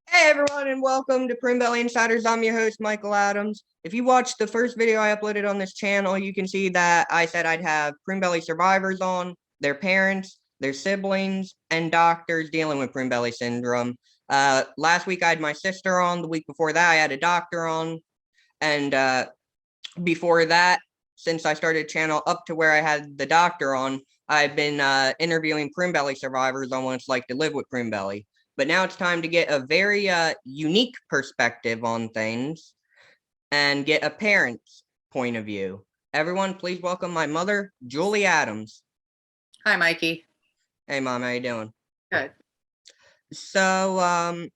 Hey everyone, and welcome to Prune Belly Insiders. I'm your host, Michael Adams. If you watched the first video I uploaded on this channel, you can see that I said I'd have Prune Belly survivors on, their parents, their siblings, and doctors dealing with Prune Belly Syndrome. Last week I had my sister on. The week before that I had a doctor on. And before that, since I started a channel up to where I had the doctor on, I've been interviewing Prune Belly survivors on what it's like to live with Prune Belly. But now it's time to get a very unique perspective on things and get a parent's point of view. Everyone, please welcome my mother, Julie Adams. Hi, Mikey. Hey, Mom, how you doing? Good. So,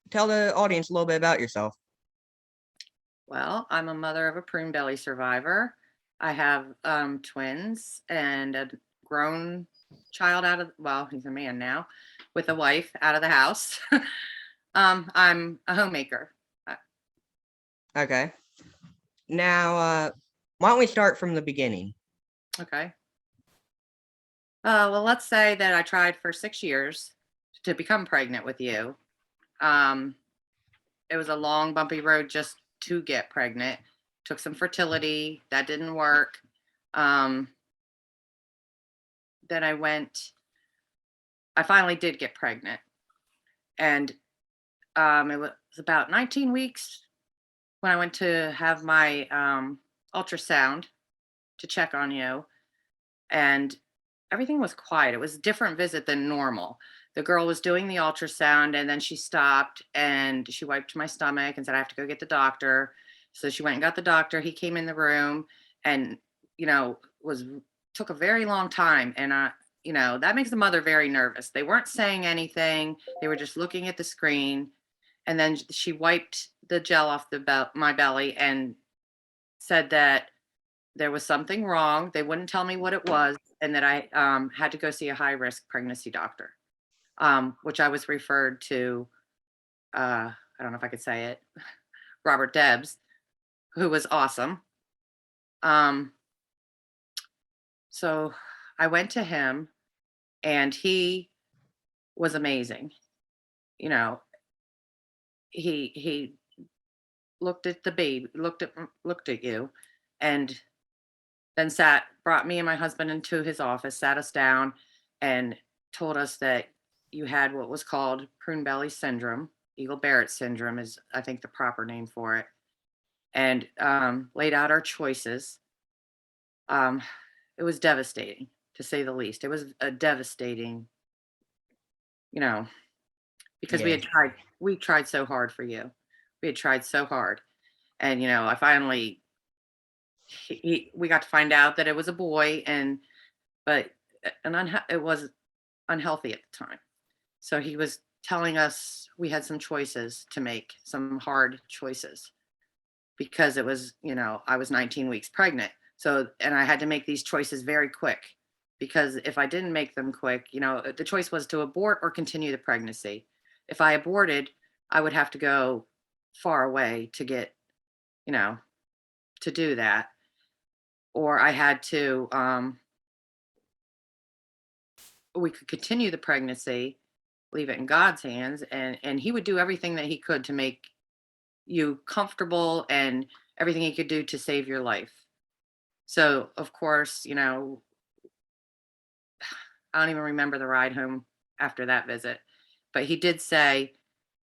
tell the audience a little bit about yourself. Well, I'm a mother of a prune belly survivor. I have twins and a grown child he's a man now, with a wife out of the house. I'm a homemaker. Okay. Now, why don't we start from the beginning? Okay. Well, let's say that I tried for 6 years to become pregnant with you. It was a long, bumpy road just to get pregnant. Took some fertility. That didn't work. Then I finally did get pregnant. And it was about 19 weeks when I went to have my ultrasound to check on you. And everything was quiet. It was a different visit than normal. The girl was doing the ultrasound and then she stopped and she wiped my stomach and said, I have to go get the doctor. So she went and got the doctor. He came in the room and, took a very long time. And, that makes the mother very nervous. They weren't saying anything. They were just looking at the screen. And then she wiped the gel off my belly and said that there was something wrong. They wouldn't tell me what it was, and that I had to go see a high-risk pregnancy doctor, which I was referred to, I don't know if I could say it, Robert Debs, who was awesome. So I went to him, and he was amazing. He looked at the baby, looked at you, and then brought me and my husband into his office, sat us down, and told us that you had what was called Prune Belly Syndrome. Eagle-Barrett syndrome is, I think, the proper name for it, and laid out our choices. It was devastating, to say the least. It was a devastating, because Yeah. we tried so hard for you. We had tried so hard, and I finally we got to find out that it was a boy, but it was unhealthy at the time. So he was telling us we had some choices to make, some hard choices, because it was, I was 19 weeks pregnant. So, and I had to make these choices very quick, because if I didn't make them quick, the choice was to abort or continue the pregnancy. If I aborted, I would have to go far away to get, to do that. Or I had to, we could continue the pregnancy, leave it in God's hands, and he would do everything that he could to make you comfortable, and everything he could do to save your life. So, of course, I don't even remember the ride home after that visit, but he did say,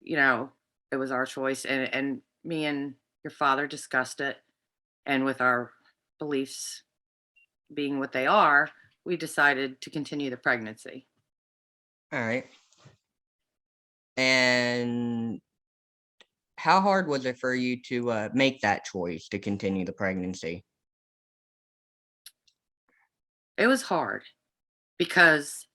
it was our choice, and me and your father discussed it, and with our beliefs being what they are, we decided to continue the pregnancy. All right. And how hard was it for you to make that choice to continue the pregnancy? It was hard because,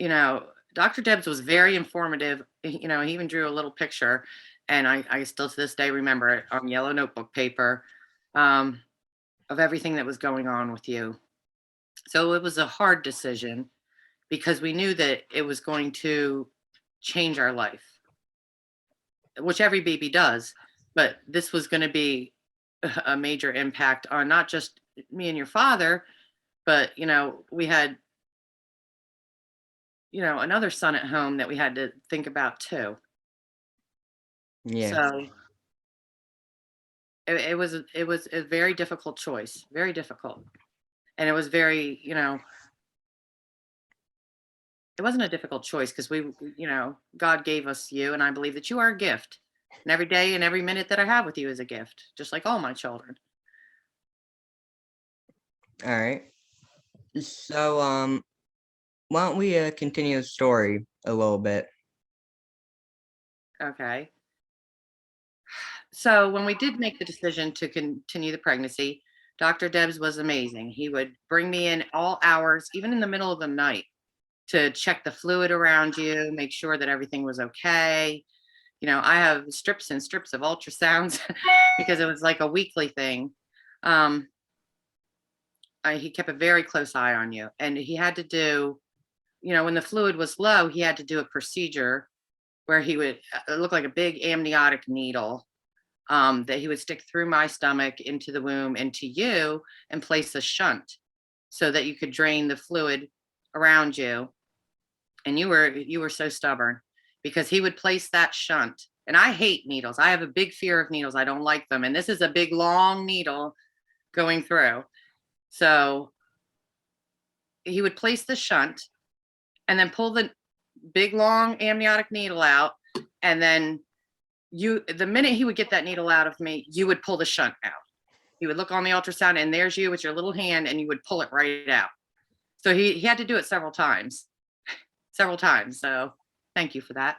Dr. Debs was very informative. He even drew a little picture, and I still to this day remember it on yellow notebook paper, of everything that was going on with you. So it was a hard decision, because we knew that it was going to change our life, which every baby does. But this was going to be a major impact on not just me and your father, but, we had, another son at home that we had to think about too. Yeah. So it was a very difficult choice, very difficult. And it was very, it wasn't a difficult choice because God gave us you, and I believe that you are a gift. And every day and every minute that I have with you is a gift, just like all my children. All right. So, why don't we continue the story a little bit? Okay. So when we did make the decision to continue the pregnancy, Dr. Debs was amazing. He would bring me in all hours, even in the middle of the night, to check the fluid around you, make sure that everything was okay. I have strips and strips of ultrasounds because it was like a weekly thing. Um, he kept a very close eye on you, and he had to do, when the fluid was low, he had to do a procedure where he would look like a big amniotic needle that he would stick through my stomach into the womb into you and place a shunt so that you could drain the fluid around you. And you were so stubborn because he would place that shunt. And I hate needles. I have a big fear of needles. I don't like them. And this is a big long needle going through. So he would place the shunt and then pull the big long amniotic needle out. And then the minute he would get that needle out of me, you would pull the shunt out. He would look on the ultrasound and there's you with your little hand and you would pull it right out. So he had to do it several times. So thank you for that.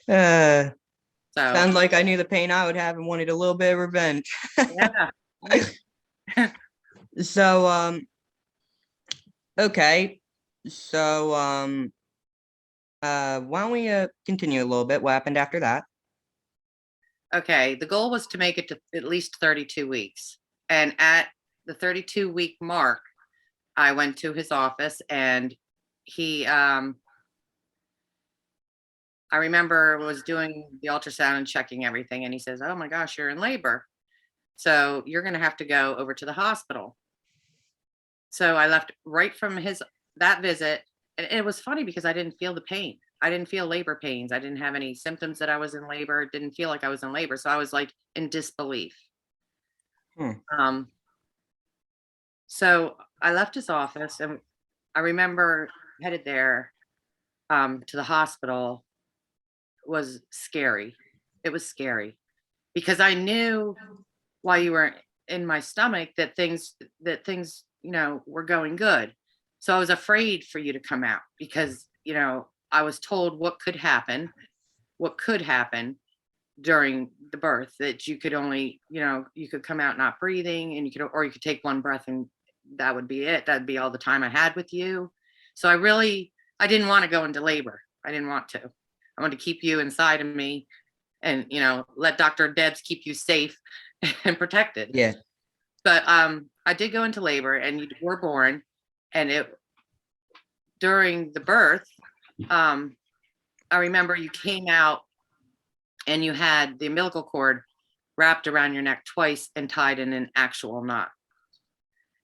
So Sounds like I knew the pain I would have and wanted a little bit of revenge. yeah. So, okay. So, why don't we continue a little bit? What happened after that? Okay. The goal was to make it to at least 32 weeks. And at the 32-week mark, I went to his office and he, I remember was doing the ultrasound and checking everything. And he says, "Oh my gosh, you're in labor. So you're going to have to go over to the hospital." So I left right from that visit. And it was funny because I didn't feel the pain. I didn't feel labor pains. I didn't have any symptoms that I was in labor. It didn't feel like I was in labor. So I was like in disbelief. Um, so I left his office and I remember headed there to the hospital. Was scary. It was scary because I knew while you were in my stomach that things were going good. So I was afraid for you to come out because I was told what could happen during the birth, that you could only you could come out not breathing, and you could take one breath and that would be it. That'd be all the time I had with you. So I didn't want to go into labor. I didn't want to. I wanted to keep you inside of me and let Dr. Debs keep you safe and protected. Yeah. But I did go into labor and you were born, and during the birth, I remember you came out and you had the umbilical cord wrapped around your neck twice and tied in an actual knot.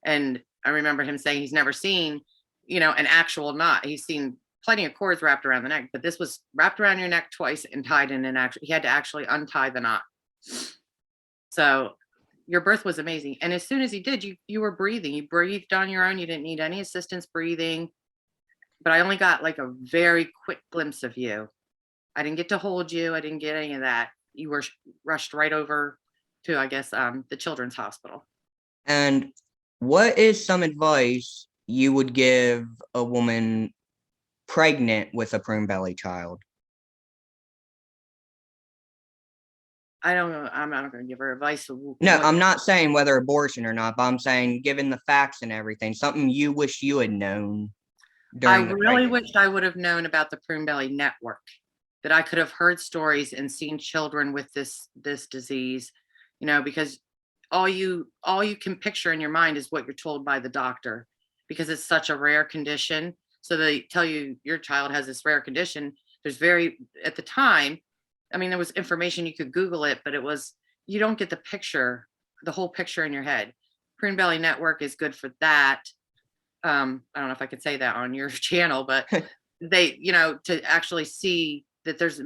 And I remember him saying he's never seen, an actual knot. He's seen plenty of cords wrapped around the neck, but this was wrapped around your neck twice and tied in he had to actually untie the knot. So your birth was amazing. And as soon as he did, you were breathing. You breathed on your own. You didn't need any assistance breathing. But I only got like a very quick glimpse of you. I didn't get to hold you. I didn't get any of that. You were rushed right over to, I guess, the children's hospital. And what is some advice you would give a woman pregnant with a prune belly child? I don't know. I'm not going to give her advice. No, I'm not saying whether abortion or not, but I'm saying given the facts and everything, something you wish you had known during the really pregnancy. wished I would have known about the Prune Belly Network, that I could have heard stories and seen children with this disease, because all you can picture in your mind is what you're told by the doctor, because it's such a rare condition. So they tell you your child has this rare condition. At the time, I mean, there was information, you could Google it, but you don't get the whole picture in your head. Prune Belly Network is good for that. I don't know if I could say that on your channel, but they, to actually see that there's,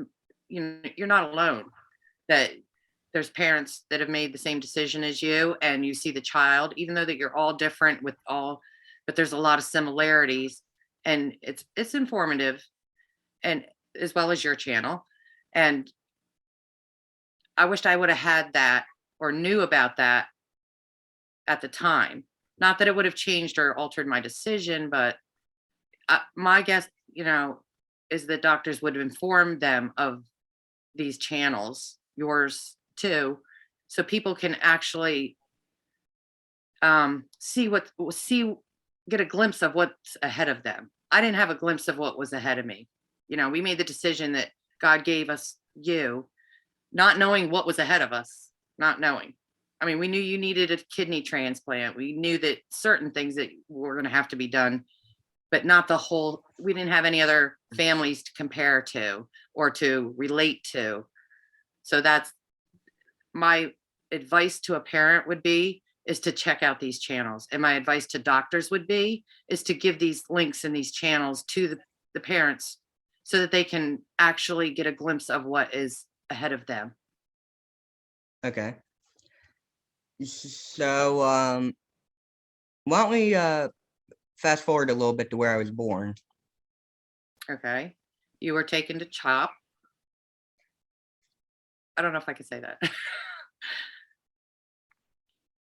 you're not alone, that there's parents that have made the same decision as you, and you see the child, even though that you're all different but there's a lot of similarities, and it's informative, and as well as your channel. And I wished I would have had that or knew about that at the time. Not that it would have changed or altered my decision, but my guess, is that doctors would have informed them of these channels, yours too, so people can actually see, get a glimpse of what's ahead of them. I didn't have a glimpse of what was ahead of me. We made the decision that God gave us you, not knowing what was ahead of us, not knowing. I mean, we knew you needed a kidney transplant. We knew that certain things that were going to have to be done, but not the whole. We didn't have any other families to compare to or to relate to. So that's my advice to a parent is to check out these channels. And my advice to doctors is to give these links and these channels to the parents so that they can actually get a glimpse of what is ahead of them. Okay. So, why don't we fast forward a little bit to where I was born? Okay. You were taken to CHOP. I don't know if I could say that.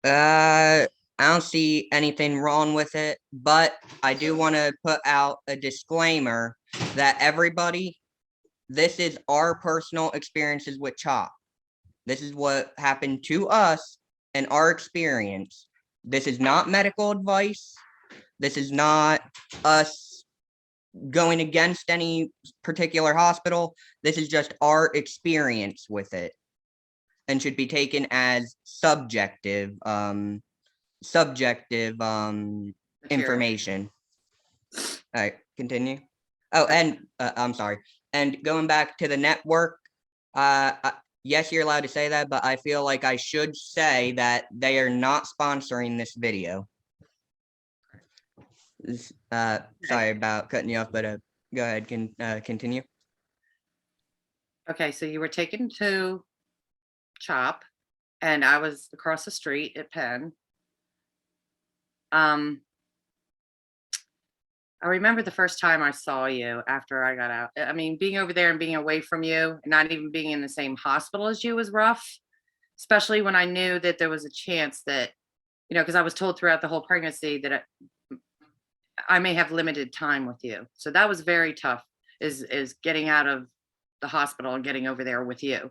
I don't see anything wrong with it, but I do want to put out a disclaimer that everybody, this is our personal experiences with CHOP. This is what happened to us and our experience. This is not medical advice. This is not us going against any particular hospital. This is just our experience with it, and should be taken as subjective information. All right, continue. Oh, and I'm sorry. And going back to the network, yes, you're allowed to say that, but I feel like I should say that they are not sponsoring this video. Sorry about cutting you off, but go ahead, continue. Okay, so you were taken to CHOP, and I was across the street at Penn. I remember the first time I saw you after I got out. I mean, being over there and being away from you, and not even being in the same hospital as you was rough, especially when I knew that there was a chance that, because I was told throughout the whole pregnancy that I may have limited time with you. So that was very tough, is getting out of the hospital and getting over there with you.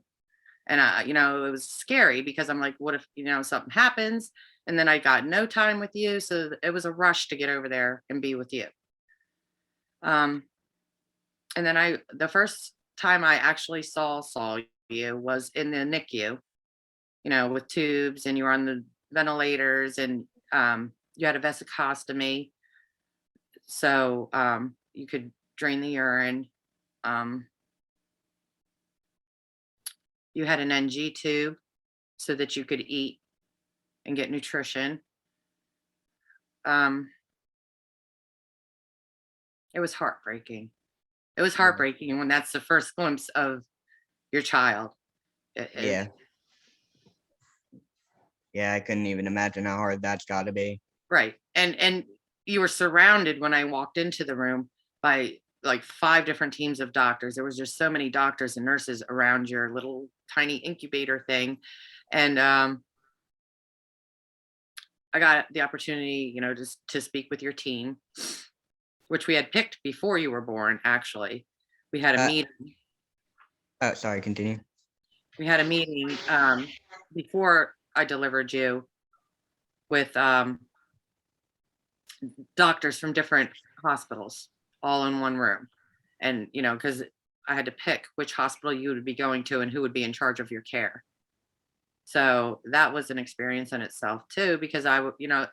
And it was scary because I'm like, what if, something happens? And then I got no time with you. So it was a rush to get over there and be with you. And then the first time I actually saw you was in the NICU, with tubes, and you were on the ventilators, and you had a vesicostomy. So you could drain the urine. You had an NG tube so that you could eat and get nutrition. It was heartbreaking. It was heartbreaking when that's the first glimpse of your child. Yeah. Yeah, I couldn't even imagine how hard that's got to be. Right. And you were surrounded when I walked into the room by like 5 different teams of doctors. There was just so many doctors and nurses around your little tiny incubator thing. And I got the opportunity, just to speak with your team, which we had picked before you were born, actually. We had a meeting. Oh, sorry, continue. We had a meeting before I delivered you with doctors from different hospitals all in one room. And, because I had to pick which hospital you would be going to and who would be in charge of your care. So that was an experience in itself too, because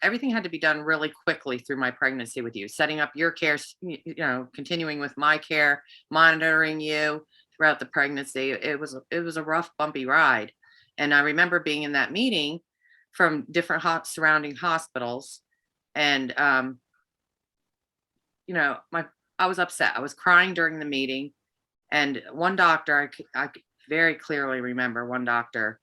everything had to be done really quickly through my pregnancy with you, setting up your care, continuing with my care, monitoring you throughout the pregnancy. It was a rough, bumpy ride. And I remember being in that meeting from different surrounding hospitals. And, I was upset. I was crying during the meeting. And one doctor, I very clearly remember one doctor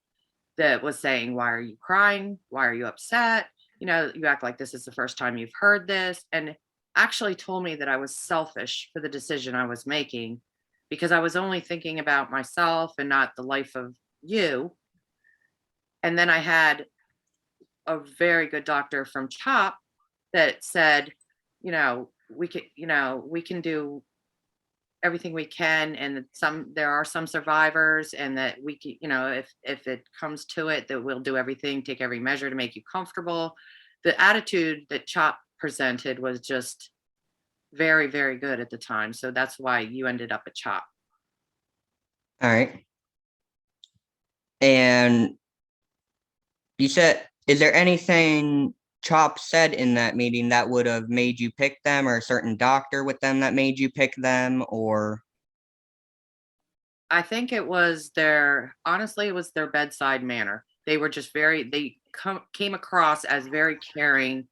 that was saying, "Why are you crying? Why are you upset? You act like this is the first time you've heard this." And actually told me that I was selfish for the decision I was making because I was only thinking about myself and not the life of you. And then I had a very good doctor from CHOP that said, we can do everything we can, and that there are some survivors, and that we can, if it comes to it, that we'll do everything, take every measure to make you comfortable. The attitude that CHOP presented was just very, very good at the time. So that's why you ended up at CHOP. All right. And you said, is there anything Chop said in that meeting that would have made you pick them, or a certain doctor with them that made you pick them, or? I think it was honestly, it was their bedside manner. They were just came across as very caring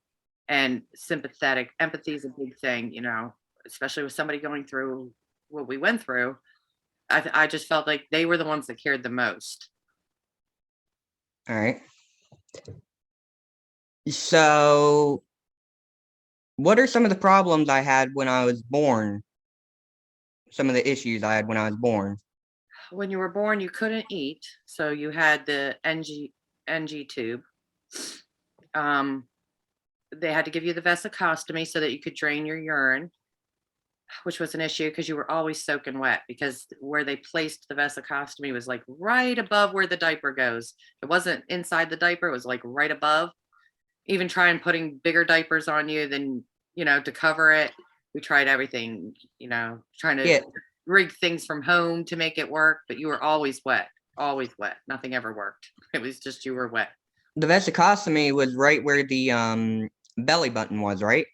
and sympathetic. Empathy is a big thing, especially with somebody going through what we went through. I just felt like they were the ones that cared the most. All right. So, what are some of the problems I had when I was born? Some of the issues I had when I was born. When you were born, you couldn't eat, so you had the NG tube. They had to give you the vesicostomy so that you could drain your urine, which was an issue because you were always soaking wet, because where they placed the vesicostomy was like right above where the diaper goes. It wasn't inside the diaper, it was like right above. Even trying putting bigger diapers on you than, to cover it. We tried everything, trying to Yeah, rig things from home to make it work, but you were always wet, always wet. Nothing ever worked. It was just you were wet. the vesicostomy was right where the belly button was, right?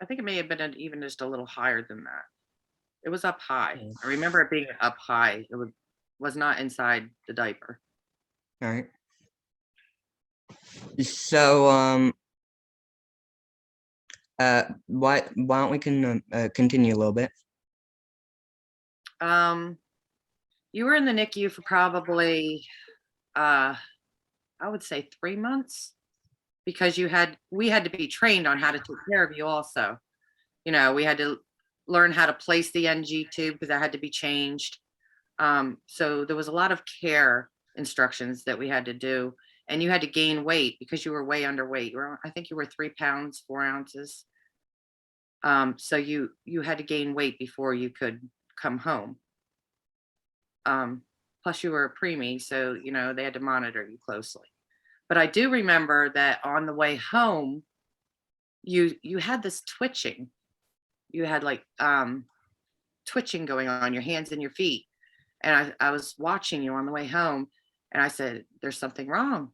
I think it may have been even just a little higher than that. It was up high. I remember it being up high. Was not inside the diaper. All right. So, why don't we continue a little bit? You were in the NICU for probably, I would say 3 months, because we had to be trained on how to take care of you also. We had to learn how to place the NG tube because that had to be changed. So there was a lot of care instructions that we had to do, and you had to gain weight because you were way underweight. I think you were 3 pounds 4 ounces. So you had to gain weight before you could come home. Plus you were a preemie, so they had to monitor you closely. But I do remember that on the way home, you had this twitching. You had like twitching going on your hands and your feet. And I was watching you on the way home, and I said, "There's something wrong.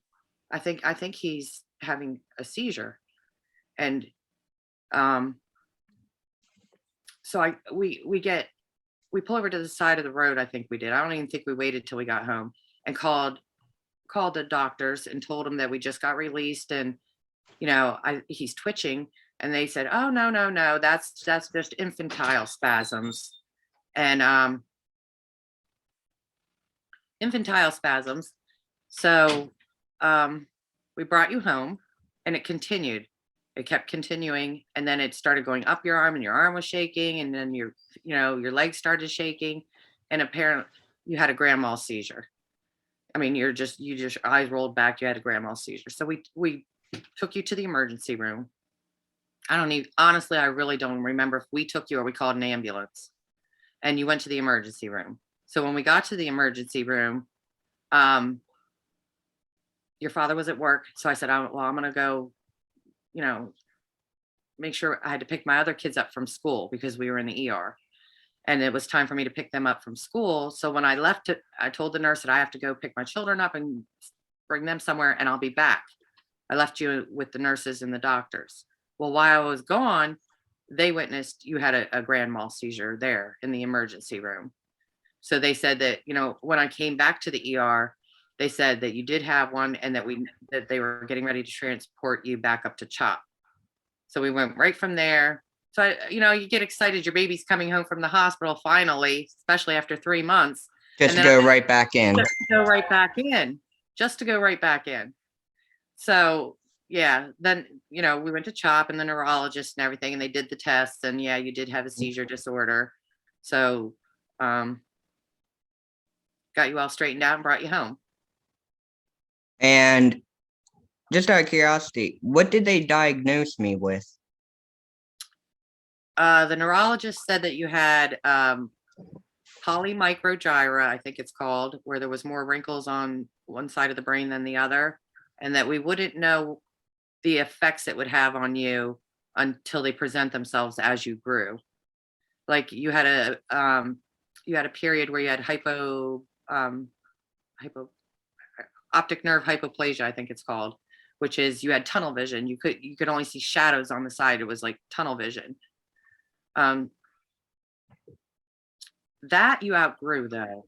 I think he's having a seizure." And so we pull over to the side of the road. I think we did. I don't even think we waited till we got home, and called the doctors and told them that we just got released, and he's twitching. And they said, "Oh, no, no, no, that's just infantile spasms." And infantile spasms. So we brought you home, and it continued. It kept continuing, and then it started going up your arm, and your arm was shaking, and then your legs started shaking, and apparently you had a grand mal seizure. I mean, you just your eyes rolled back. You had a grand mal seizure. So we took you to the emergency room. Honestly, I really don't remember if we took you or we called an ambulance, and you went to the emergency room. So when we got to the emergency room, your father was at work. So I said, well, I'm going to go, make sure. I had to pick my other kids up from school because we were in the ER, and it was time for me to pick them up from school. So when I left it, I told the nurse that I have to go pick my children up and bring them somewhere, and I'll be back. I left you with the nurses and the doctors. Well, while I was gone, they witnessed you had a grand mal seizure there in the emergency room. So they said that, when I came back to the ER, they said that you did have one, and that they were getting ready to transport you back up to CHOP. So we went right from there So you get excited. Your baby's coming home from the hospital finally, especially after 3 months. Just to go right back in. Just to go right back in. Just to go right back in. So yeah, then we went to CHOP and the neurologist and everything, and they did the tests, and yeah, you did have a seizure disorder. So got you all straightened out and brought you home. And just out of curiosity, what did they diagnose me with? The neurologist said that you had polymicrogyra, I think it's called, where there was more wrinkles on one side of the brain than the other, and that we wouldn't know the effects it would have on you until they present themselves as you grew. Like you had a period where you had optic nerve hypoplasia, I think it's called, which is you had tunnel vision. You could only see shadows on the side. It was like tunnel vision. That you outgrew though.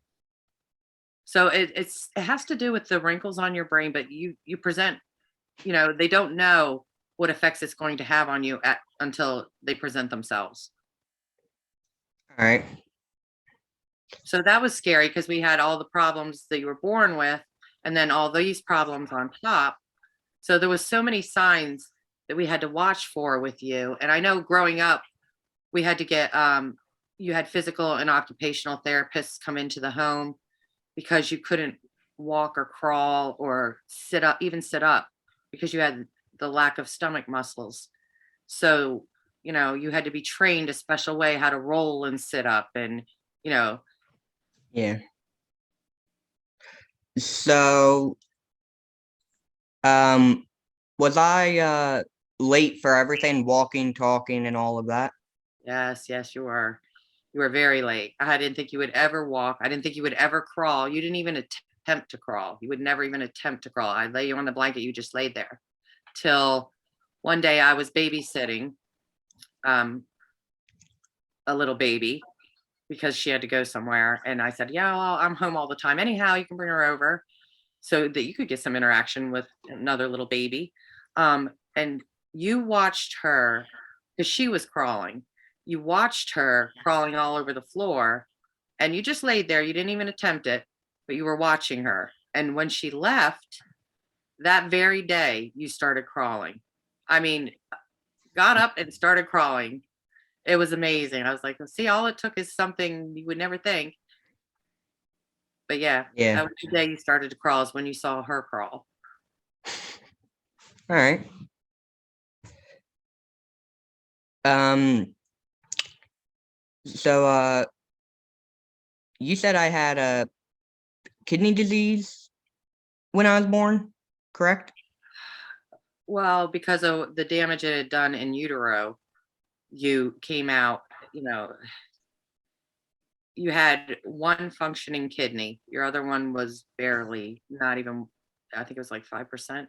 So it has to do with the wrinkles on your brain, but you present, they don't know what effects it's going to have on you until they present themselves. All right. So that was scary because we had all the problems that you were born with, and then all these problems on top. So there was so many signs that we had to watch for with you. And I know growing up, we had to get, you had physical and occupational therapists come into the home because you couldn't walk or crawl or sit up because you had the lack of stomach muscles. So, you had to be trained a special way how to roll and sit up and, Yeah. So, was I late for everything, walking, talking, and all of that? Yes, you were. You were very late. I didn't think you would ever walk. I didn't think you would ever crawl. You didn't even attempt to crawl. You would never even attempt to crawl. I'd lay you on the blanket. You just laid there. Till one day I was babysitting a little baby because she had to go somewhere. And I said, yeah, well, I'm home all the time. Anyhow, you can bring her over so that you could get some interaction with another little baby. And you watched her because she was crawling. You watched her crawling all over the floor, and you just laid there. You didn't even attempt it, but you were watching her. And when she left that very day, you started crawling. I mean, got up and started crawling. It was amazing. I was like, see, all it took is something you would never think. But yeah, that was the day you started to crawl, is when you saw her crawl. All right. So, you said I had a kidney disease when I was born, correct? Well, because of the damage it had done in utero, you came out, you had one functioning kidney. Your other one was barely, not even, I think it was like 5%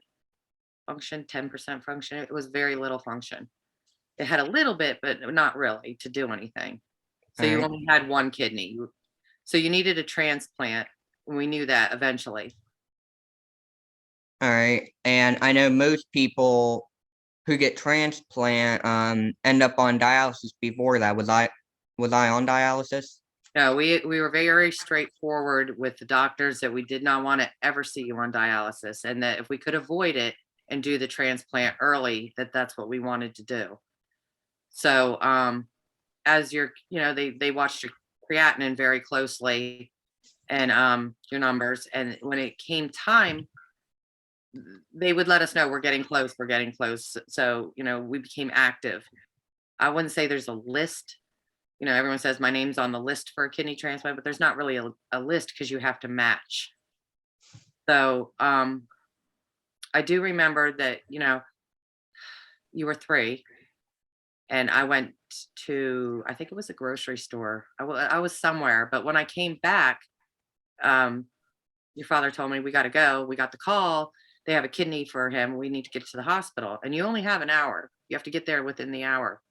function, 10% function. It was very little function. It had a little bit, but not really to do anything. So you only had one kidney. So you needed a transplant. And we knew that eventually. All right. And I know most people who get transplant end up on dialysis before that. Was I on dialysis? No, we were very straightforward with the doctors that we did not want to ever see you on dialysis, and that if we could avoid it and do the transplant early, that's what we wanted to do. So as they watched your creatinine very closely and your numbers, and when it came time, they would let us know we're getting close. So we became active. I wouldn't say there's a list. Everyone says my name's on the list for a kidney transplant, but there's not really a list because you have to match. So I do remember that you were 3, and I went to, I think it was a grocery store. I was somewhere, but when I came back, your father told me, we got to go. We got the call. They have a kidney for him. We need to get to the hospital. And you only have an hour. You have to get there within the hour.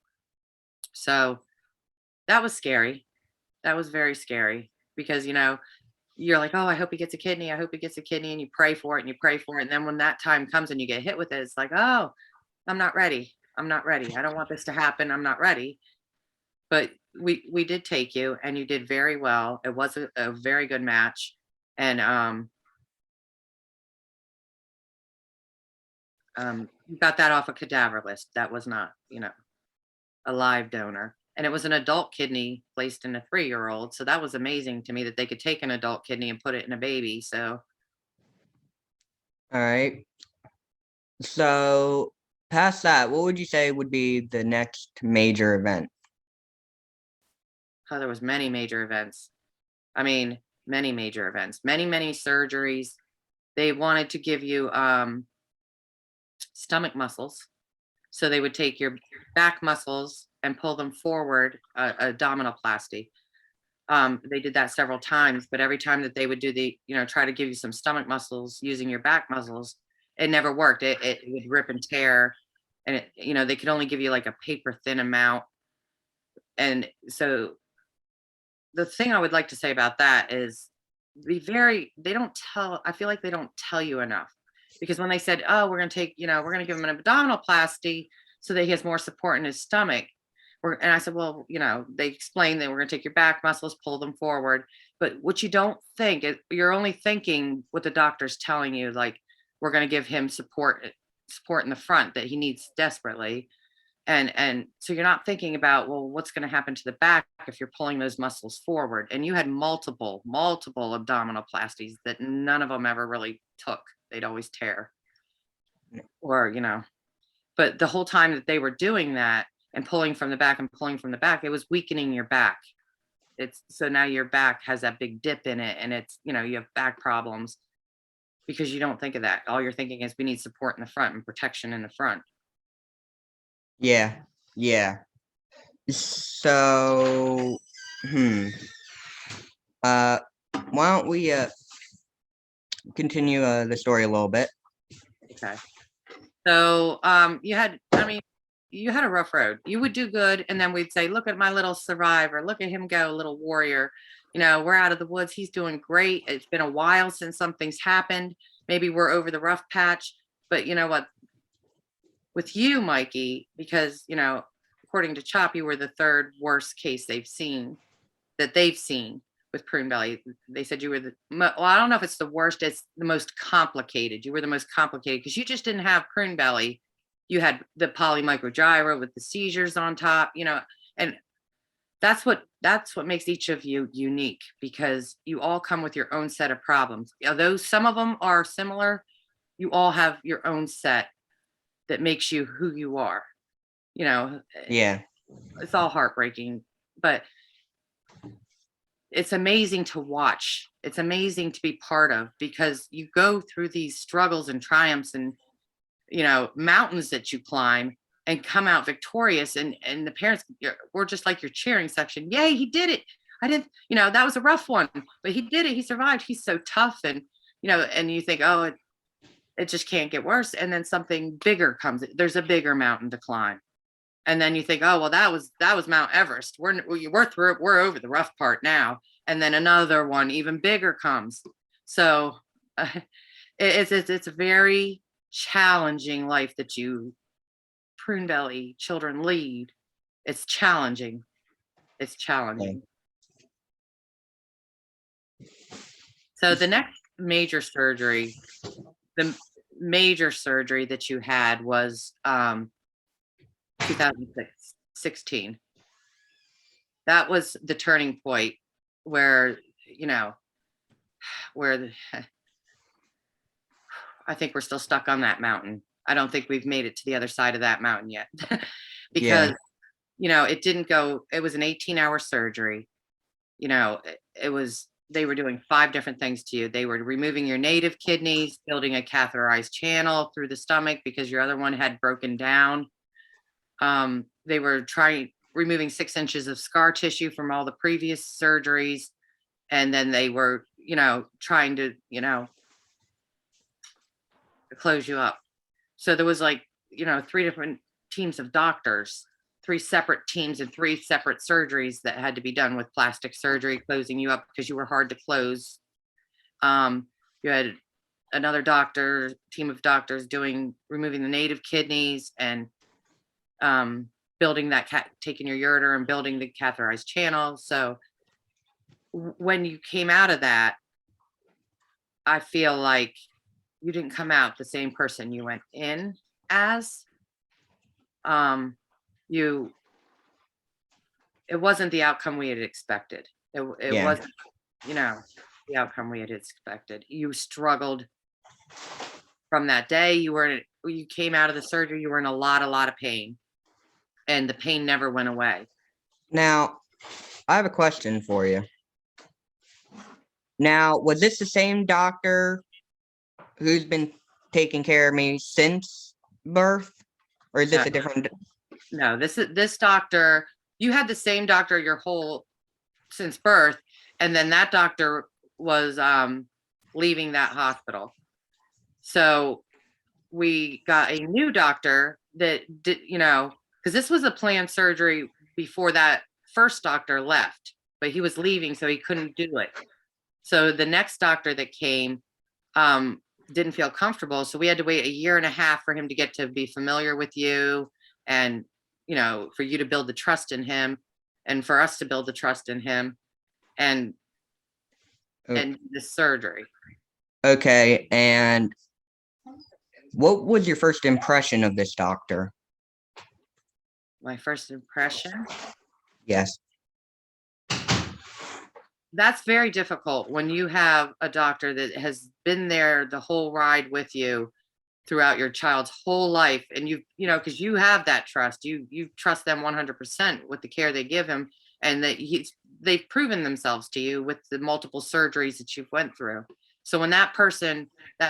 So that was scary. That was very scary because, you're like, oh, I hope he gets a kidney. I hope he gets a kidney. And you pray for it and you pray for it. And then when that time comes and you get hit with it, it's like, oh, I'm not ready. I'm not ready. I don't want this to happen. I'm not ready. But we did take you, and you did very well. It was a very good match. And you got that off a cadaver list. That was not, a live donor. And it was an adult kidney placed in a 3-year-old. So that was amazing to me that they could take an adult kidney and put it in a baby. So All right. So past that, what would you say would be the next major event? there was many major events. I mean, many major events, many surgeries. They wanted to give you stomach muscles. So they would take your back muscles and pull them forward, abdominoplasty. They did that several times, but every time that they would do try to give you some stomach muscles using your back muscles, it never worked. It would rip and tear. And they could only give you like a paper thin amount. And so the thing I would like to say about that is I feel like they don't tell you enough, because when they said, oh, we're going to take, we're going to give him an abdominoplasty so that he has more support in his stomach. And I said, well, they explained that we're going to take your back muscles, pull them forward. But what you don't think is you're only thinking what the doctor's telling you, like, we're going to give him support in the front that he needs desperately. And so you're not thinking about, well, what's going to happen to the back if you're pulling those muscles forward. And you had multiple abdominoplasties that none of them ever really took. They'd always tear. Or but the whole time that they were doing that and pulling from the back, it was weakening your back. So now your back has that big dip in it, and it's, you have back problems because you don't think of that. All you're thinking is we need support in the front and protection in the front. Yeah. So, why don't we continue the story a little bit? Okay. So you had a rough road. You would do good, and then we'd say, look at my little survivor, look at him go, little warrior. We're out of the woods. He's doing great. It's been a while since something's happened. Maybe we're over the rough patch. But you know what? With you, Mikey, because according to CHOP, you were the 3rd worst case they've seen with Prune Belly. They said you were well, I don't know if it's the worst, it's the most complicated. You were the most complicated because you just didn't have Prune Belly. You had the polymicrogyra with the seizures on top, and that's what makes each of you unique, because you all come with your own set of problems. Although some of them are similar, you all have your own set that makes you who you are. Yeah. It's all heartbreaking, but it's amazing to watch. It's amazing to be part of, because you go through these struggles and triumphs and, mountains that you climb and come out victorious. And the parents were just like your cheering section. Yay, he did it. I didn't, that was a rough one, but he did it. He survived. He's so tough. And, and you think, oh, it just can't get worse. And then something bigger comes. There's a bigger mountain to climb. And then you think, oh, well, that was Mount Everest. We're through it. We're over the rough part now. And then another one even bigger comes. So it's a very challenging life that you Prune Belly children lead. It's challenging. It's challenging. So the next major surgery, the major surgery that you had was 2016. That was the turning point where, I think we're still stuck on that mountain. I don't think we've made it to the other side of that mountain yet. Because, it didn't go, it was an 18-hour surgery. They were doing 5 different things to you. They were removing your native kidneys, building a catheterized channel through the stomach because your other one had broken down. They were removing 6 inches of scar tissue from all the previous surgeries. And then they were, trying to, close you up. So there was 3 different teams of doctors, 3 separate teams and 3 separate surgeries that had to be done with plastic surgery, closing you up because you were hard to close. You had another team of doctors removing the native kidneys, and building that taking your ureter and building the catheterized channel. So when you came out of that, I feel like you didn't come out the same person you went in as. It wasn't the outcome we had expected. It Yeah. wasn't, the outcome we had expected. You struggled from that day. You came out of the surgery, you were in a lot of pain, and the pain never went away. Now, I have a question for you. Now, was this the same doctor who's been taking care of me since birth? Or is this a different? No, this doctor, you had the same doctor since birth, and then that doctor was leaving that hospital. So we got a new doctor that did, because this was a planned surgery before that first doctor left, but he was leaving, so he couldn't do it. So the next doctor that came didn't feel comfortable, so we had to wait 1.5 years for him to get to be familiar with you, and for you to build the trust in him, and for us to build the trust in him, and the surgery. Okay, and what was your first impression of this doctor? My first impression? Yes. That's very difficult when you have a doctor that has been there the whole ride with you throughout your child's whole life, and because you have that trust, you trust them 100% with the care they give him, and that they've proven themselves to you with the multiple surgeries that you've went through. So when that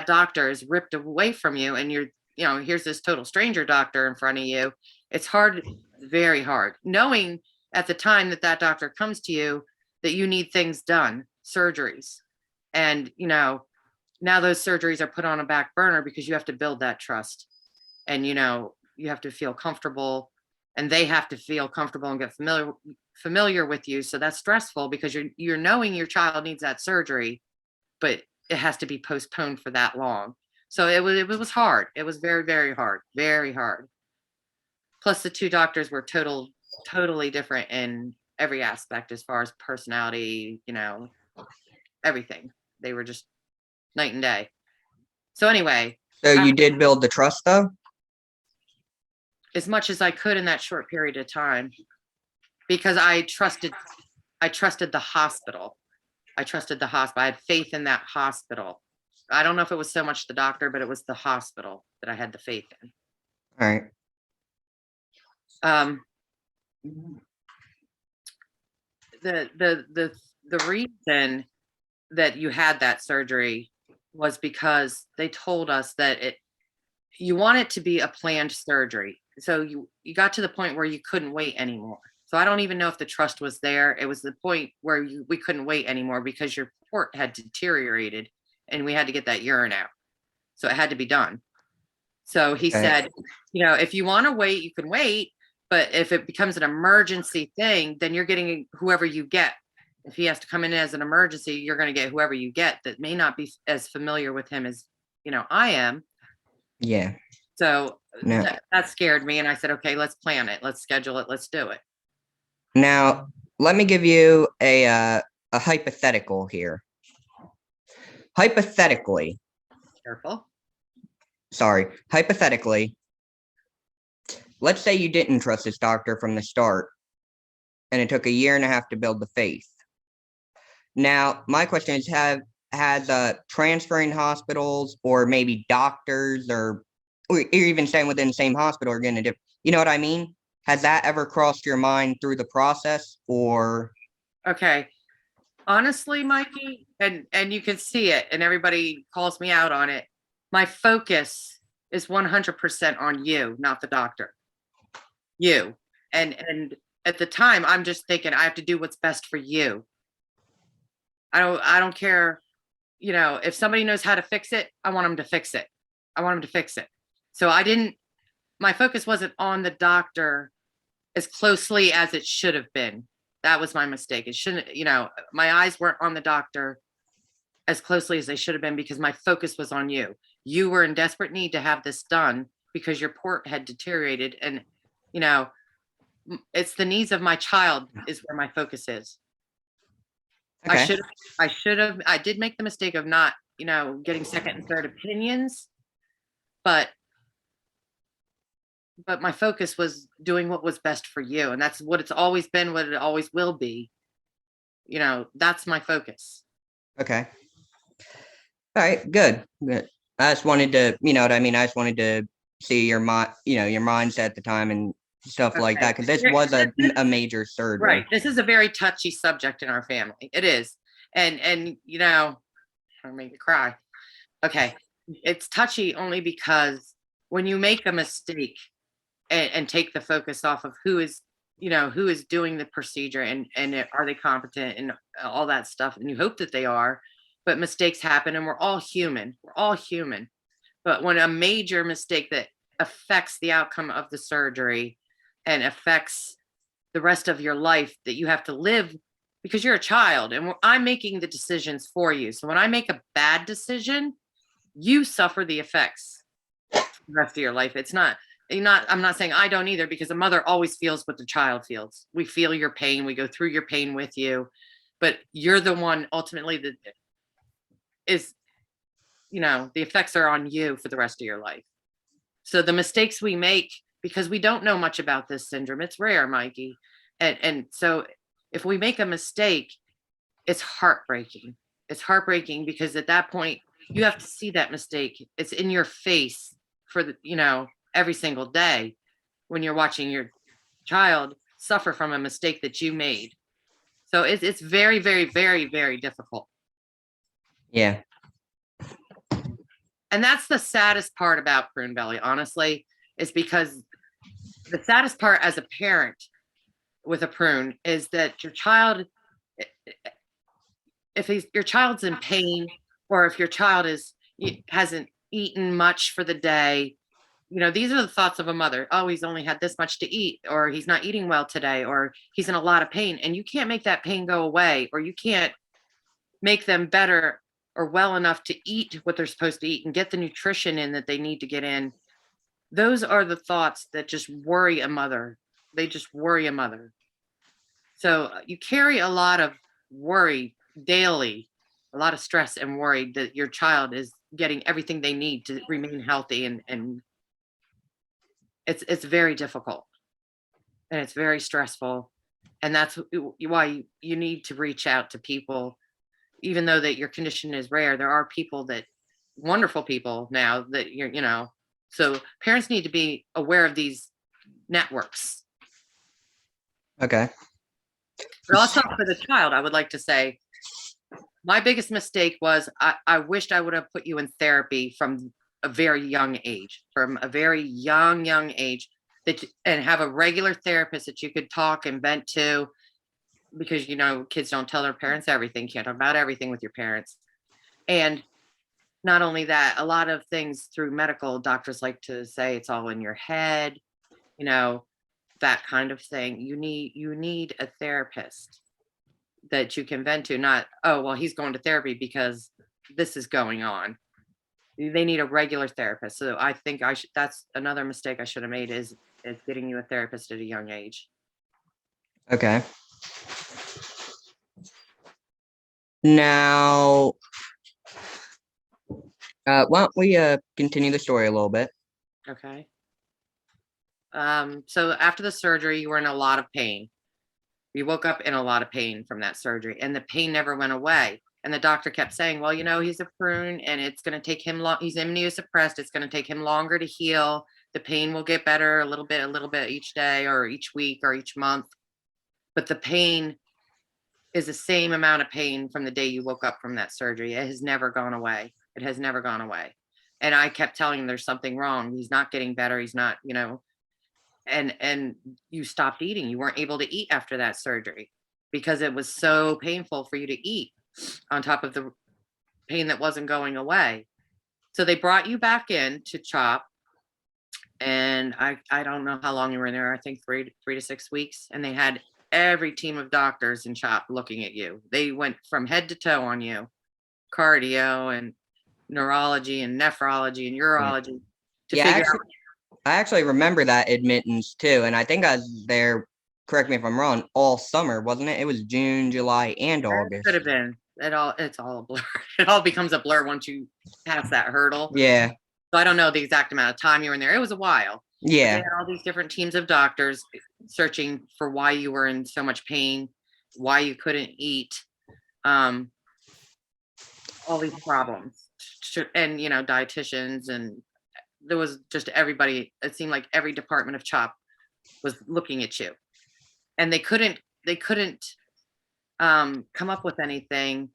doctor is ripped away from you, and here's this total stranger doctor in front of you, it's hard, very hard, knowing at the time that doctor comes to you that you need things done, surgeries. And, now those surgeries are put on a back burner because you have to build that trust. And, you have to feel comfortable, and they have to feel comfortable and get familiar with you. So that's stressful because you're knowing your child needs that surgery, but it has to be postponed for that long. So it was hard. It was very, very hard, very hard. Plus the two doctors were totally different in every aspect as far as personality, everything. They were just night and day. So anyway. So you did build the trust though? As much as I could in that short period of time, because I trusted the hospital. I had faith in that hospital. I don't know if it was so much the doctor, but it was the hospital that I had the faith in. All right. The reason that you had that surgery was because they told us that you want it to be a planned surgery. So you got to the point where you couldn't wait anymore. So I don't even know if the trust was there. It was the point where we couldn't wait anymore because your port had deteriorated and we had to get that urine out. So it had to be done. So he said, if you want to wait, you can wait. But if it becomes an emergency thing, then you're getting whoever you get. If he has to come in as an emergency, you're going to get whoever you get that may not be as familiar with him as, I am. Yeah. So that scared me. And I said, okay, let's plan it. Let's schedule it. Let's do it. Now, let me give you a hypothetical here. Hypothetically. Careful. Sorry. Hypothetically, let's say you didn't trust this doctor from the start, and it took 1.5 years to build the faith. Now, my question is, has transferring hospitals or maybe doctors or even staying within the same hospital or getting a different, you know what I mean? Has that ever crossed your mind through the process or? Okay. Honestly, Mikey, and you can see it, and everybody calls me out on it. My focus is 100% on you, not the doctor. You. And at the time, I'm just thinking I have to do what's best for you. I don't care, if somebody knows how to fix it, I want them to fix it. So my focus wasn't on the doctor as closely as it should have been. That was my mistake. It shouldn't, my eyes weren't on the doctor as closely as they should have been because my focus was on you. You were in desperate need to have this done because your port had deteriorated, and you know, it's the needs of my child is where my focus is. Okay. I did make the mistake of not, getting second and third opinions, but my focus was doing what was best for you. And that's what it's always been, what it always will be. That's my focus. Okay. All right. Good. Good. I just wanted to, you know what I mean? I just wanted to see your your mindset at the time and stuff like Okay. that. Cause this was a major surgery. Right. This is a very touchy subject in our family. It is. And I'll make you cry. Okay. It's touchy only because when you make a mistake and take the focus off of who is doing the procedure and are they competent and all that stuff, and you hope that they are, but mistakes happen and we're all human. But when a major mistake that affects the outcome of the surgery and affects the rest of your life that you have to live, because you're a child and I'm making the decisions for you. So when I make a bad decision, you suffer the effects for the rest of your life. I'm not saying I don't either, because a mother always feels what the child feels. We feel your pain. We go through your pain with you, but you're the one ultimately that is, the effects are on you for the rest of your life. So the mistakes we make, because we don't know much about this syndrome, it's rare, Mikey. And so if we make a mistake, it's heartbreaking. It's heartbreaking because at that point you have to see that mistake. It's in your face for every single day when you're watching your child suffer from a mistake that you made. So it's very, very, very, very difficult. Yeah. And that's the saddest part about Prune Belly, honestly, is because the saddest part as a parent with a prune is that your child, if your child's in pain, or if your child hasn't eaten much for the day, these are the thoughts of a mother. Oh, he's only had this much to eat, or he's not eating well today, or he's in a lot of pain. And you can't make that pain go away, or you can't make them better or well enough to eat what they're supposed to eat and get the nutrition in that they need to get in. Those are the thoughts that just worry a mother. They just worry a mother. So you carry a lot of worry daily, a lot of stress and worry that your child is getting everything they need to remain healthy, and it's very difficult and it's very stressful. And that's why you need to reach out to people. Even though that your condition is rare, there are wonderful people now that so parents need to be aware of these networks. Okay. But also for the child, I would like to say my biggest mistake was I wished I would have put you in therapy from a very young age, young age, and have a regular therapist that you could talk and vent to, because kids don't tell their parents everything. Can't talk about everything with your parents. And not only that, a lot of things through medical doctors like to say it's all in your head, that kind of thing. You need a therapist that you can vent to, not, oh, well, he's going to therapy because this is going on. They need a regular therapist. So I think that's another mistake I should have made is getting you a therapist at a young age. Okay. Now, why don't we continue the story a little bit? Okay. So after the surgery, you were in a lot of pain. You woke up in a lot of pain from that surgery, and the pain never went away. And the doctor kept saying, well, he's a prune and it's going to take him long. He's immunosuppressed. It's going to take him longer to heal. The pain will get better a little bit each day or each week or each month. But the pain is the same amount of pain from the day you woke up from that surgery. It has never gone away. It has never gone away. And I kept telling him there's something wrong. He's not getting better. He's not, and you stopped eating. You weren't able to eat after that surgery because it was so painful for you to eat, on top of the pain that wasn't going away. So they brought you back in to CHOP. And I don't know how long you were in there. I think 3 to 6 weeks. And they had every team of doctors in CHOP looking at you. They went from head to toe on you, cardio and neurology and nephrology and urology to figure out. I actually remember that admittance too, and I think I was there. Correct me if I'm wrong. All summer, wasn't it? It was June, July, and It could have August. been. It's all a blur. It all becomes a blur once you pass that hurdle. Yeah, So I don't know the exact amount of time you were in there. It was a while. But they yeah, had all these different teams of doctors searching for why you were in so much pain, why you couldn't eat, all these problems, and dietitians, and there was just everybody. It seemed like every department of CHOP was looking at you, and they couldn't come up with anything,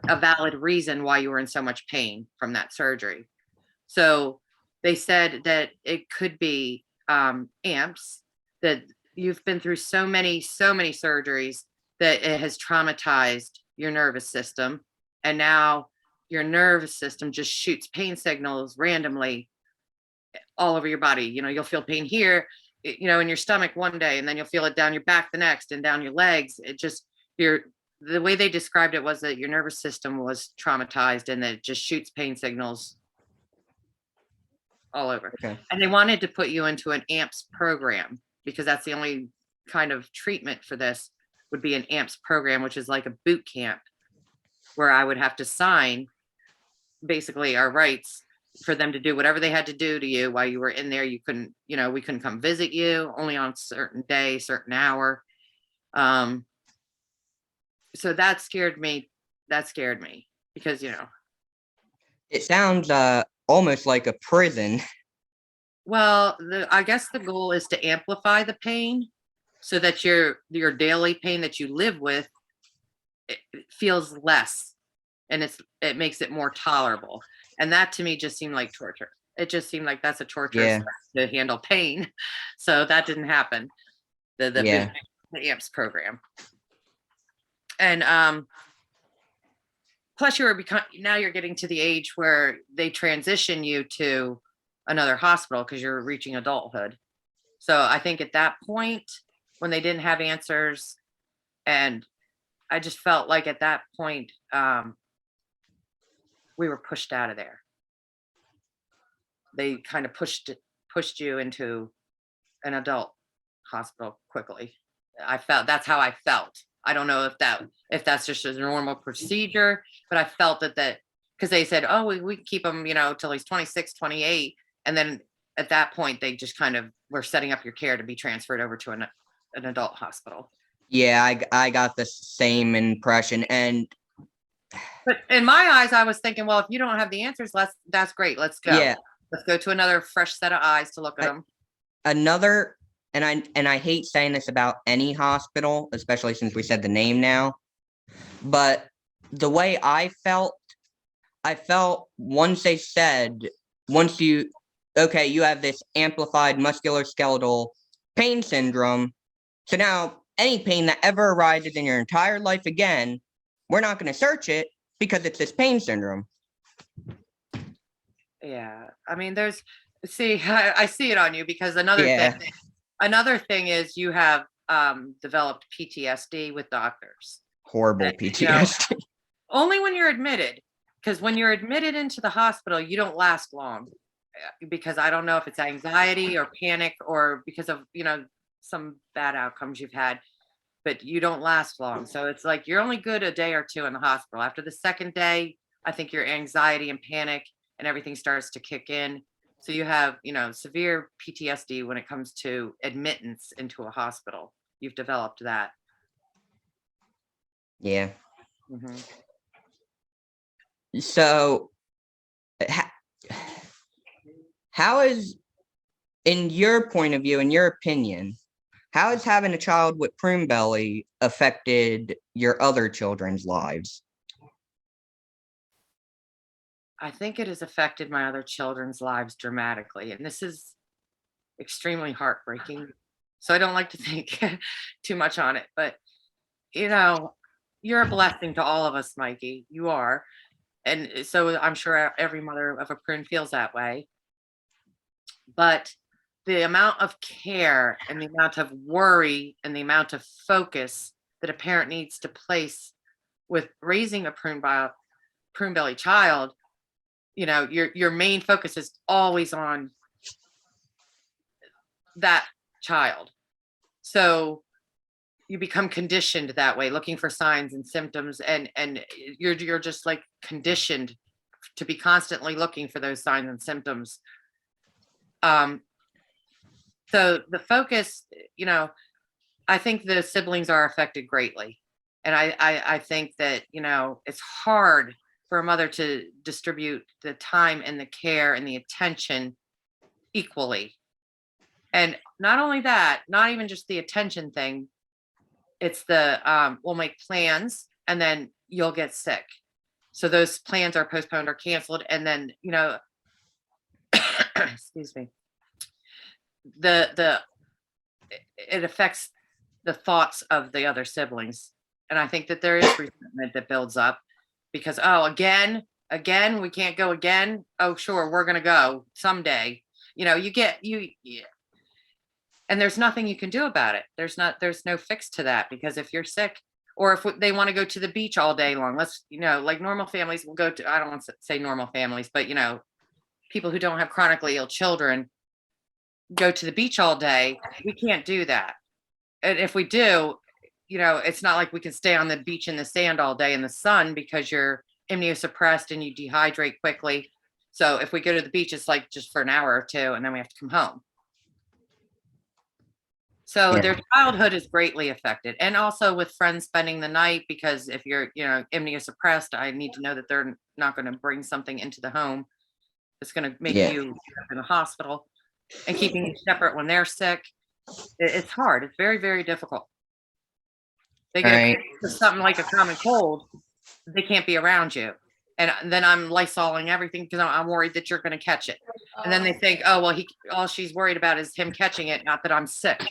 a valid reason why you were in so much pain from that surgery. So they said that it could be amps, that you've been through so many surgeries that it has traumatized your nervous system. And now your nervous system just shoots pain signals randomly all over your body. You'll feel pain here, in your stomach one day, and then you'll feel it down your back the next and down your legs. It just, the way they described it was that your nervous system was traumatized and that it just shoots pain signals all over. okay. And they wanted to put you into an AMPS program because that's the only kind of treatment for this would be an AMPS program, which is like a boot camp where I would have to sign basically our rights for them to do whatever they had to do to you while you were in there. You couldn't, we couldn't come visit you only on certain day, certain hour. So that scared me. Because, It sounds almost like a prison. well, I guess the goal is to amplify the pain so that your daily pain that you live with it feels less, and it makes it more tolerable. And that to me just seemed like torture. It just seemed like that's a torturous Yeah, way to handle pain. So that didn't happen. yeah, The AMPS program. And plus now you're getting to the age where they transition you to another hospital because you're reaching adulthood. So I think at that point when they didn't have answers, and I just felt like at that point we were pushed out of there. They kind of pushed you into an adult hospital quickly. That's how I felt. I don't know if that's just a normal procedure, but I felt that because they said, oh, we keep him, till he's 26, 28. And then at that point, they just kind of were setting up your care to be transferred over to an adult hospital. yeah. I got the same impression, and But in my eyes, I was thinking, well, if you don't have the answers, that's great. Let's go. yeah, Let's go to another fresh set of eyes to look at them. another. And I hate saying this about any hospital, especially since we said the name now. But the way I felt once they said, you have this amplified musculoskeletal pain syndrome. So now any pain that ever arises in your entire life again, we're not going to search it because it's this pain syndrome. Yeah. I mean, I see it on you because Yeah. another thing is you have developed PTSD with doctors. Horrible PTSD. Only when you're admitted, because when you're admitted into the hospital, you don't last long. Because I don't know if it's anxiety or panic or because of, some bad outcomes you've had, but you don't last long. So it's like you're only good a day or two in the hospital. After the second day, I think your anxiety and panic and everything starts to kick in. So you have, severe PTSD when it comes to admittance into a hospital. You've developed that. Yeah. Mm-hmm. So, how is, in your point of view, in your opinion, how has having a child with prune belly affected your other children's lives? I think it has affected my other children's lives dramatically. And this is extremely heartbreaking. So I don't like to think too much on it. But, you're a blessing to all of us, Mikey. You are. And so I'm sure every mother of a prune feels that way. But the amount of care and the amount of worry and the amount of focus that a parent needs to place with raising a prune belly child, your main focus is always on that child. So you become conditioned that way, looking for signs and symptoms, and you're just like conditioned to be constantly looking for those signs and symptoms. So the focus, I think the siblings are affected greatly. And I think that, it's hard for a mother to distribute the time and the care and the attention equally. And not only that, not even just the attention thing, it's we'll make plans and then you'll get sick. So those plans are postponed or canceled. And then, excuse me, it affects the thoughts of the other siblings. And I think that there is resentment that builds up because, again, we can't go again. Oh, sure, we're going to go someday. And there's nothing you can do about it. There's no fix to that, because if you're sick, or if they want to go to the beach all day long, like normal families will go to, I don't want to say normal families, but people who don't have chronically ill children go to the beach all day. We can't do that. And if we do, it's not like we can stay on the beach in the sand all day in the sun, because you're immunosuppressed and you dehydrate quickly. So if we go to the beach, it's like just for an hour or two, and then we have to come home. So their childhood is greatly affected. And also with friends spending the night, because if you're, immunosuppressed, I need to know that they're not going to bring something into the home that's going to make you in the hospital, and keeping you separate when they're sick. It's hard. It's very, very difficult. They get something like a common cold, they can't be around you. And then I'm Lysoling everything because I'm worried that you're going to catch it. And then they think, all she's worried about is him catching it, not that I'm sick.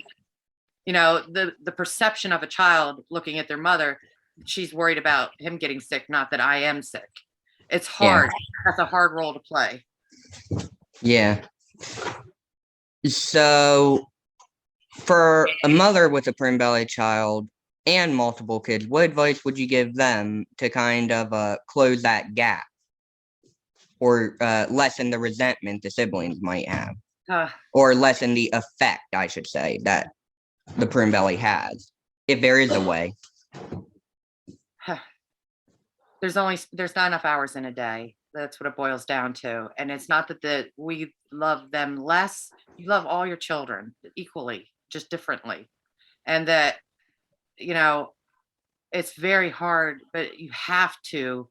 The perception of a child looking at their mother, she's worried about him getting sick, not that I am sick. It's hard. That's a hard role to play. Yeah. So for a mother with a prune belly child and multiple kids, what advice would you give them to kind of close that gap, or lessen the resentment the siblings might have, or lessen the effect, I should say, that the prune belly has, if there is a way? There's not enough hours in a day. That's what it boils down to. And it's not that we love them less. You love all your children equally, just differently. And that, it's very hard, but you have to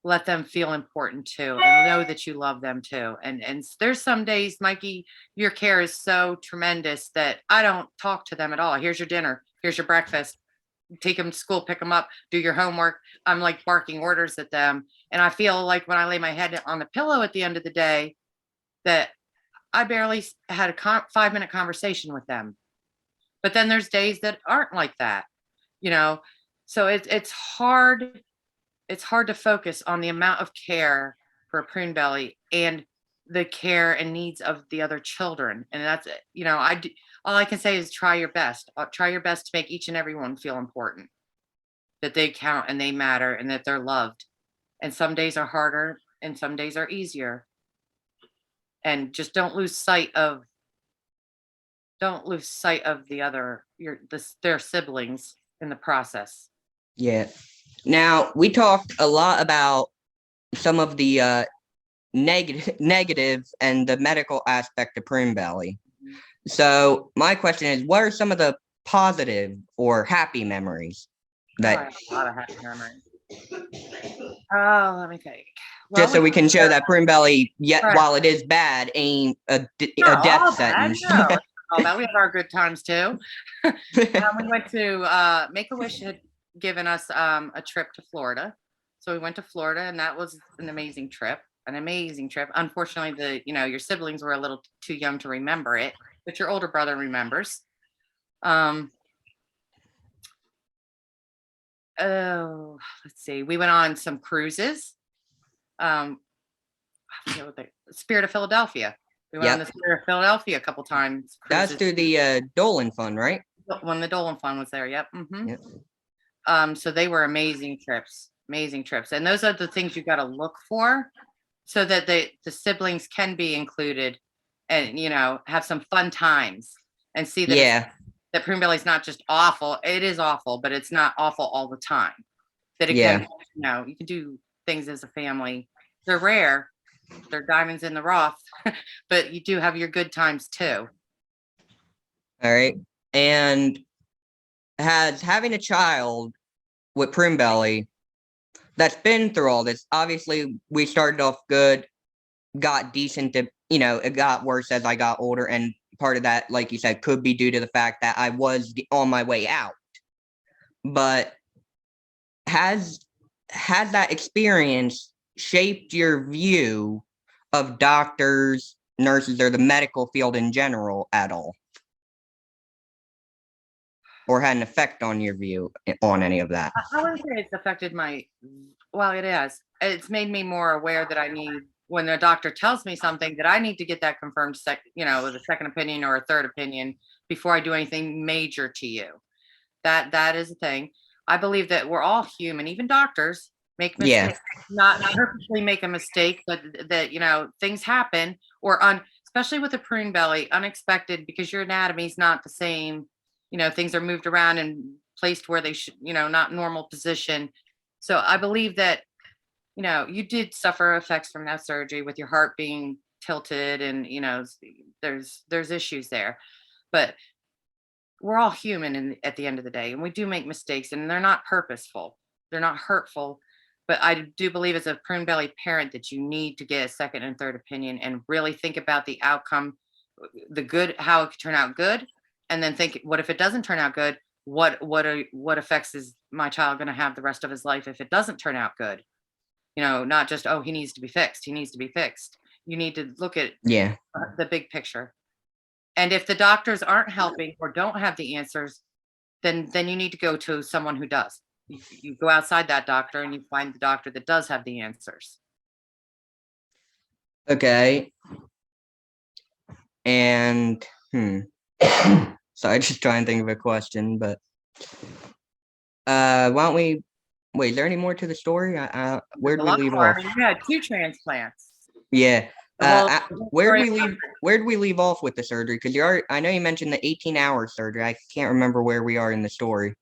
let them feel important too, and know that you love them too. And there's some days, Mikey, your care is so tremendous that I don't talk to them at all. Here's your dinner. Here's your breakfast. Take them to school, pick them up, do your homework. I'm like barking orders at them. And I feel like when I lay my head on the pillow at the end of the day, that I barely had a 5-minute conversation with them. But then there's days that aren't like that, so it's hard. It's hard to focus on the amount of care for a prune belly and the care and needs of the other children. And that's it. All I can say is try your best. Try your best to make each and every one feel important, that they count and they matter and that they're loved. And some days are harder and some days are easier. And just don't lose sight of their siblings in the process. Yeah. Now, we talked a lot about some of the negative and the medical aspect of prune belly. So my question is, what are some of the positive or happy memories I have a lot of happy memories. Let me think. Well, just so we can show that prune belly, while it is bad, ain't a death sentence. No, all that. We have our good times too. We went to Make-A-Wish had given us a trip to Florida, so we went to Florida, and that was an amazing trip. Unfortunately, your siblings were a little too young to remember it, but your older brother remembers. Let's see. We went on some cruises. Spirit of Philadelphia. We went on the Spirit of Philadelphia a couple times. That's through the Dolan Fund, right? When the Dolan Fund was there. Yep. Mm-hmm. Yep. So they were amazing trips. And those are the things you got to look for, so that the siblings can be included and, have some fun times and see that Yeah. that Prune Belly is not just awful. It is awful, but it's not awful all the time. That it Yeah. can, you can do things as a family. They're rare. They're diamonds in the rough, but you do have your good times too. All right. And has having a child with Prune Belly that's been through all this, obviously we started off good, got decent to, it got worse as I got older. And part of that, like you said, could be due to the fact that I was on my way out. But has that experience shaped your view of doctors, nurses, or the medical field in general at all? Or had an effect on your view on any of that? I wouldn't say it's affected well, it has. It's made me more aware that I need, when the doctor tells me something, that I need to get that confirmed, with a second opinion or a third opinion before I do anything major to you. That is a thing. I believe that we're all human, even doctors make mistakes. Yeah. Not purposely make a mistake, but that things happen, or especially with a prune belly, unexpected, because your anatomy is not the same. Things are moved around and placed where they should, not normal position. So I believe that, you did suffer effects from that surgery with your heart being tilted, and there's issues there. But we're all human at the end of the day, and we do make mistakes, and they're not purposeful. They're not hurtful. But I do believe, as a prune belly parent, that you need to get a second and third opinion and really think about the outcome, the good, how it could turn out good, and then think, what if it doesn't turn out good? What effects is my child going to have the rest of his life if it doesn't turn out good? Not just, oh, he needs to be fixed. He needs to be fixed. You need to look at Yeah. the big picture. And if the doctors aren't helping or don't have the answers, then you need to go to someone who does. You go outside that doctor and you find the doctor that does have the answers. Okay. And so I just try and think of a question, but why don't we wait, is there any more to the story? Where did we leave off? You had 2 transplants. Yeah. The Where story- did we leave off with the surgery? Because I know you mentioned the 18-hour surgery. I can't remember where we are in the story.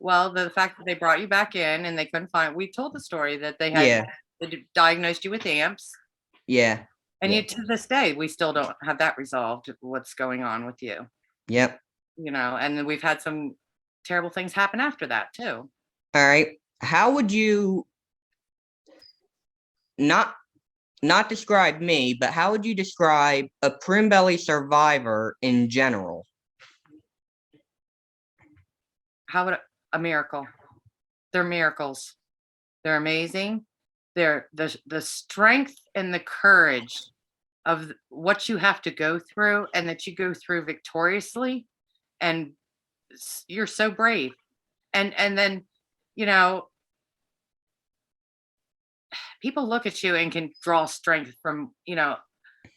Well, the fact that they brought you back in and they couldn't find, we told the story that they diagnosed you with amps. Yeah. And Yeah. to this day, we still don't have that resolved, what's going on with you. Yep. And then we've had some terrible things happen after that too. All right. How would you not describe me, but how would you describe a Prune Belly survivor in general? How would a miracle? They're miracles. They're amazing. They're the strength and the courage of what you have to go through, and that you go through victoriously, and you're so brave. And then, people look at you and can draw strength from,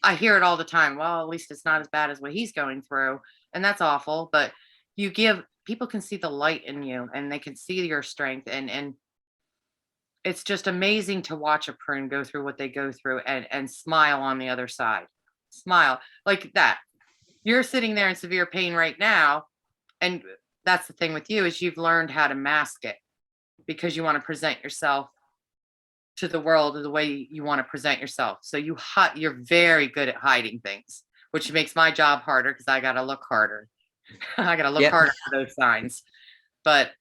I hear it all the time. Well, at least it's not as bad as what he's going through. And that's awful. But people can see the light in you, and they can see your strength. And it's just amazing to watch a prune go through what they go through, and smile on the other side. Smile like that. You're sitting there in severe pain right now. And that's the thing with you, is you've learned how to mask it, because you want to present yourself to the world the way you want to present yourself. So you're very good at hiding things, which makes my job harder, because I got to look harder. I got to look harder for those signs. But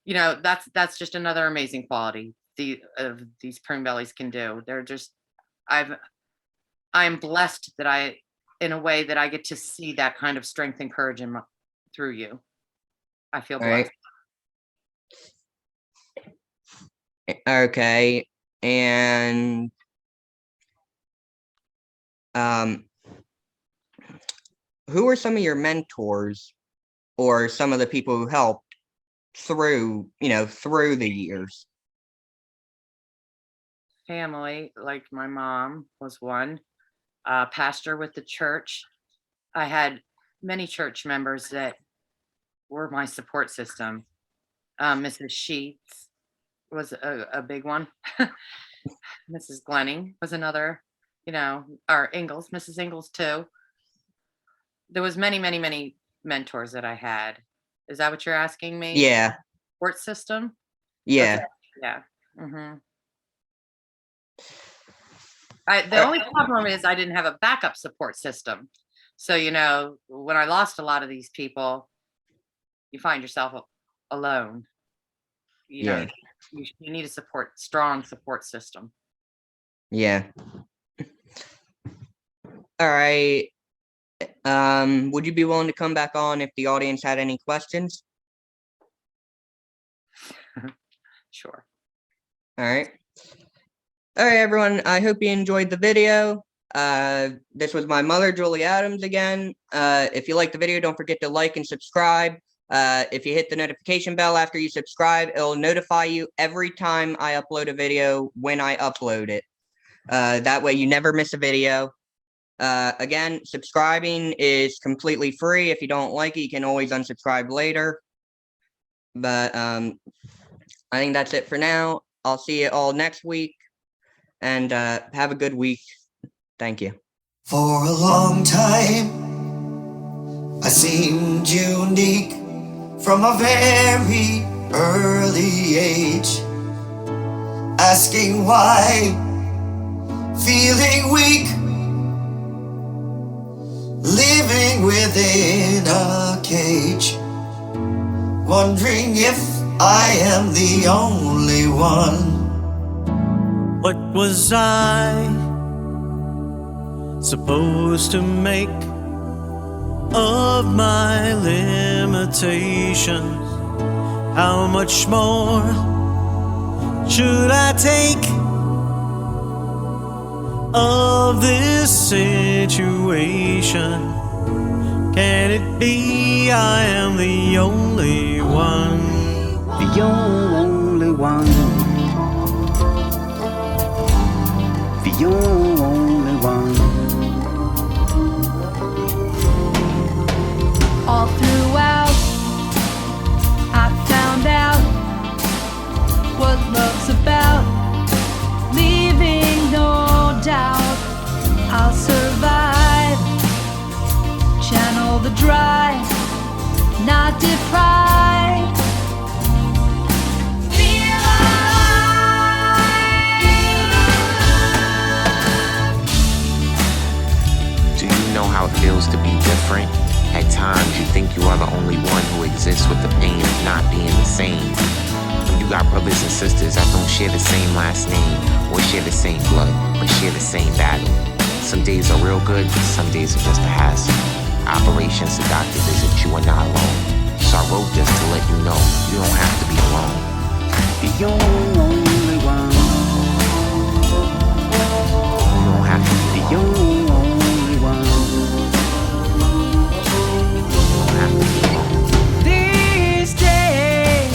that's just another amazing quality these prune bellies can do. They're just, I'm blessed that in a way that I get to see that kind of strength and courage through you. I feel blessed. Right. Okay. And who are some of your mentors, or some of the people who helped through the years? Family, like my mom was one. Pastor with the church. I had many church members that were my support system. Mrs. Sheets was a big one. Mrs. Glenning was another. or Ingalls, Mrs. Ingalls too. There was many, many, many mentors that I had. Is that what you're asking me? Yeah. Support system? Yeah. Okay. Yeah. The only problem is I didn't have a backup support system. So, when I lost a lot of these people, you find yourself alone. Yeah. You need a strong support system. Yeah. All right. Would you be willing to come back on if the audience had any questions? Sure. All right. All right, everyone. I hope you enjoyed the video. This was my mother, Julie Adams, again. If you like the video, don't forget to like and subscribe. If you hit the notification bell after you subscribe, it'll notify you every time I upload a video when I upload it. That way you never miss a video. Again, subscribing is completely free. If you don't like it, you can always unsubscribe later. But I think that's it for now. I'll see you all next week. And have a good week. Thank you. For a long time, I seemed unique from a very early age. Asking why, feeling weak, living within a cage, wondering if I am the only one. What was I supposed to make of my limitations? How much more should I take of this situation? Can it be I am the only one? The only one. The only one. All throughout, I found out what love's about. Leaving no doubt, I'll survive. Channel the drive, not deprived. Feel alive. Do you know how it feels to be different? At times you think you are the only one who exists with the pain of not being the same. When you got brothers and sisters that don't share the same last name or share the same blood, but share the same battle. Some days are real good, some days are just a hassle. Operations to doctor visits, you are not alone. So I wrote this to let you know you don't have to be alone. The only one. You don't have to be The alone. only one. You don't have to be alone. These days,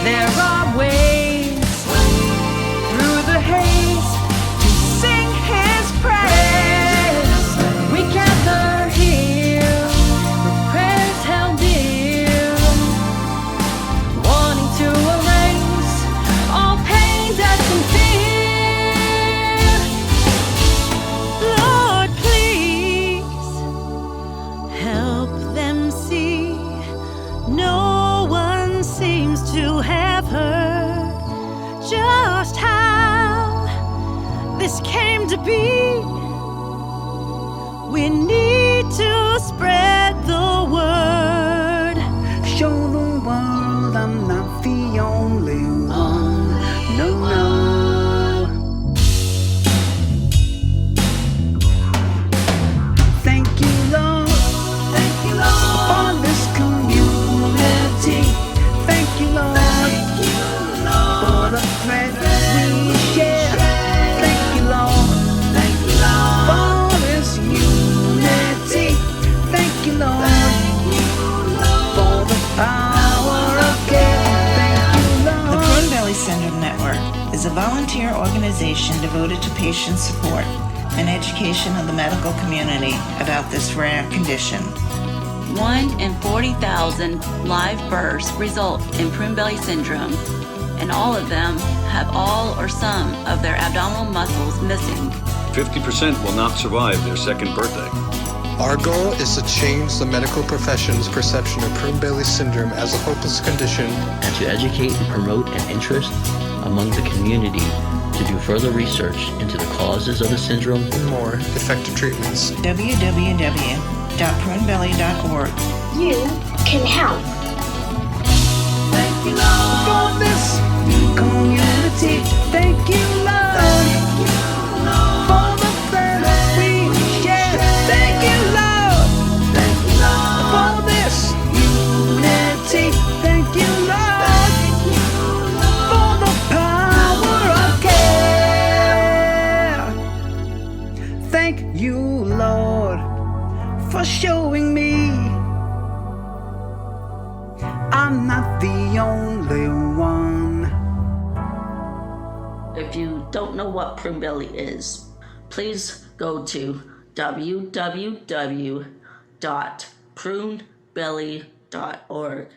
there are ways through the haze to sing His praise. We gather here with prayers held dear, wanting to erase all pain, death, and fear. Lord, please help them see. No one seems to have heard just how this came to be. We need to spread the word. Show the world I'm not the only one. No, no. Thank you, Lord. Thank you, Lord, for this community. Thank you, Lord. Thank you, Lord, for the thread we share. Thank you, Lord. Thank you, Lord, for this unity. Thank you, Lord, for the power of care. Thank you, The Lord. Prune Belly Syndrome Network is a volunteer organization devoted to patient support and education of the medical community about this rare condition. 1 in 40,000 live births result in Prune Belly Syndrome, and all of them have all or some of their abdominal muscles missing. 50% will not survive their second birthday. Our goal is to change the medical profession's perception of Prune Belly Syndrome as a hopeless condition and to educate and promote an interest among the community to do further research into the causes of the syndrome and more effective treatments. www.prunebelly.org. You can help. Thank you, Lord, for this community. Thank you, Lord, for the friends we share. Thank you, Lord, for this unity. Thank you, Lord, for the power of care. Thank you, Lord, for showing me I'm not the only one. If you don't know what Prune Belly is, please go to www.prunebelly.org